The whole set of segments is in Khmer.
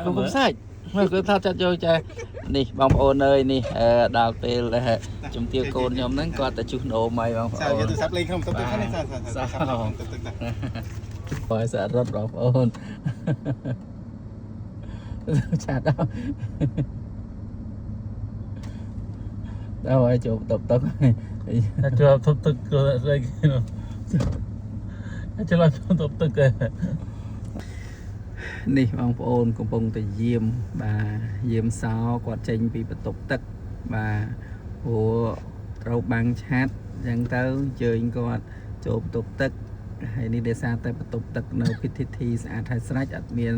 không sai mà cứ thao chặt vô cha nè bông ôn ơi nè đào về là chúng tiêu côn nhóm nắng qua tại chút nổ mày bông sao giờ tôi sắp lên không tôi sao rồi sẽ rất bông ôn chặt đâu đâu ai chụp tập tập chưa tập tức rồi chưa làm tập tức rồi nè bông ôn cũng bông từ diêm bà diêm sao quạt tranh bị tập tức bà của rau băng chat chẳng tới chơi con chụp tập tức hay đi để xa tới tập tứcនៅពិធីទីស្អាតហើយស្រេចអត់មាន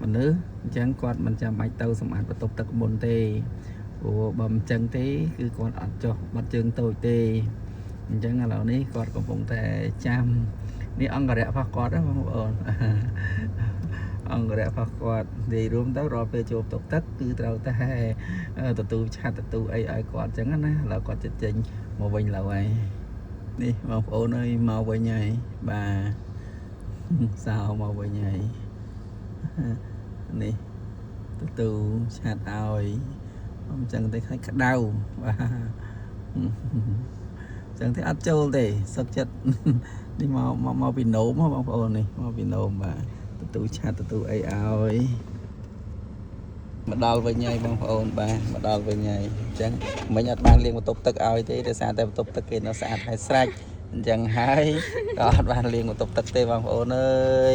មនុស្សអញ្ចឹងគាត់មិនចាំបាច់ទៅសម្អាតបន្ទប់ទឹកមុនទេព្រោះបើមិនអញ្ចឹងទេគឺគាត់អត់ចុះបាត់ជើងតូចទេអញ្ចឹងឥឡូវនេះគាត់កំពុងតែចាំនេះអង្គរៈរបស់គាត់ណាបងប្អូនអង្គរៈរបស់គាត់និយាយរួមទៅរាល់ពេលចូលបន្ទប់ទឹកគឺត្រូវតែទទួលឆាត់ទទួលអីឲ្យគាត់អញ្ចឹងណាឥឡូវគាត់ចេញមកវិញឡើយហើយនេះបងប្អូនអើយមកវិញហើយបាទសោមកវិញហើយនេះទទួលឆាត់ឲ្យអញ្ចឹងតែខ្ដៅបាទអញ្ចឹងតែអត់ចូលទេសុខចិត្តនេះមកពីនោមបងប្អូននេះមកពីនោមបាទទទួលឆាត់ទទួលអីឲ្យមកដល់វិញហើយបងប្អូនបាទមកដល់វិញហើយអញ្ចឹងមិញអត់បានលាងបន្ទប់ទឹកឲ្យទេដោយសារតែបន្ទប់ទឹកគេនៅស្អាតហើយស្រេចអញ្ចឹងហើយក៏អត់បានលាងបន្ទប់ទឹកទេបងប្អូនអើយ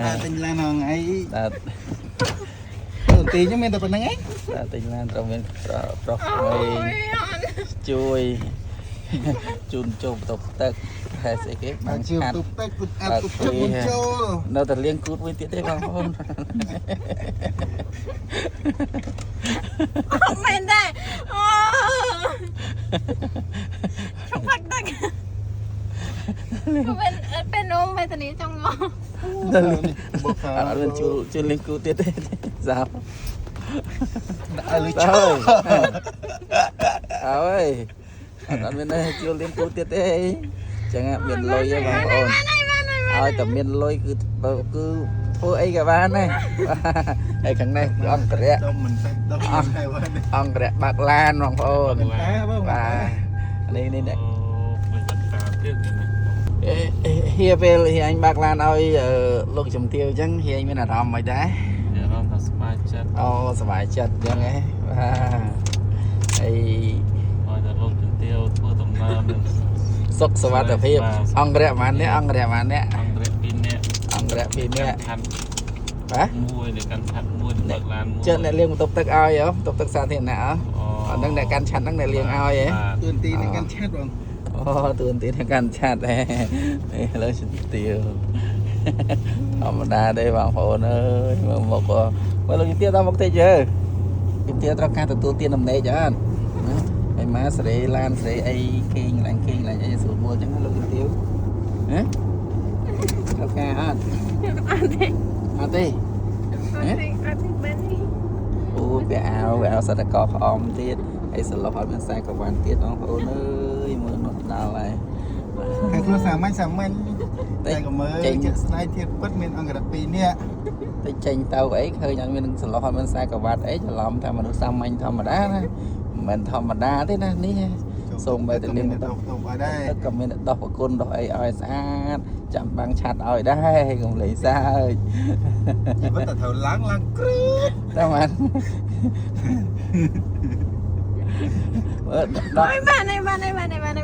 បាទទិញឡានហ្នឹងអីបាទទីខ្ញុំមានតែប៉ុណ្្នឹងឯងបាទទិញឡានត្រូវមានប្រុសក្មេងជួយជូនចូលបន្ទប់ទឹកហើយស្អីគេបានឆាត់បន្ទប់ទឹកពុតអត់ពុតជុំចូលនៅតែលាងគូតមួយទៀតទេបងប្អូនអត់មែនទេអូជុំផាក់ទឹកเป็นនំបេតនីចង់មកអត់មានជួយលាងគូតទៀតទេសាប់ដាក់ឲ្យលុយចូលអើយអត់មានជួយលាងគូតទៀតទេចឹងមានលុយទេបងប្អូនឲ្យតែមានលុយគឺធ្វើអីក៏បានដែរហើយខាងនេះអង្គរៈអង្គរៈបាក់ឡានបងប្អូនបាទនេះនេះហៀពេលអញបាក់ឡានឲ្យលោកជំទាវអញ្ចឹងហៀមានអារម្មណ៍មិនដែរអារម្មណ៍ថាសប្បាយចិត្តអូសប្បាយចិត្តអញ្ចឹងហ៎បាទហើយឲ្យតែលោកជំទាវធ្វើដំណើរសុខសวัสดิភាពអង្គរៈម៉ាននេះអង្គរៈម៉ាននេះអង្គរៈ2នាក់អង្គរៈ2នាក់បាទមួយនៅកាន់ឆាត់មួយទៅឡានមួយជិតអ្នកលាងបន្ទប់ទឹកឲ្យហ៎បន្ទប់ទឹកសាធារណៈហ៎អត់នឹងអ្នកកាន់ឆាត់ហ្នឹងអ្នកលាងឲ្យហ៎ទួនទីនឹងកាន់ឆាត់បងអូទួនទីនឹងកាន់ឆាត់ហ៎នេះលើជំទាវធម្មតាទេបងប្អូនអើយមកលោកជំទាវដល់មកទេជើជំទាវត្រូវការទទួលទានដំណេកអត់ហើយម៉ាសេរីឡានសេរីអីគេងឡើងអីស្រួលមួយអញ្ចឹងលោកជំទាវហ៎ត្រូវការអត់អត់ទេអូវាអាវសិតកោក្អមទៀតហើយសន្លប់អត់មានខ្សែក្រវ៉ាន់ទៀតបងប្អូនអើយមើលនោះដល់ហើយហើយគ្រួសាមញ្ញតែក៏មើលចិត្តស្នេហ៍ទៀតពិតមានអង្គរៈ2នាក់តែចេញទៅអីឃើញអត់មានសន្លប់អត់មានខ្សែក្រវ៉ាត់អីច្រឡំថាមនុស្សសាមញ្ញធម្មតាណាមិនធម្មតាទេណានេះសូមបែរទៅលាងទៅឲ្យដែរក៏មានដោះប្រគុណដោះអីឲ្យស្អាតចាំបាំងឆាត់ឲ្យដែរកុំលេងសើចជីវិតតែត្រូវឡើងគ្រឹះតែបានបាន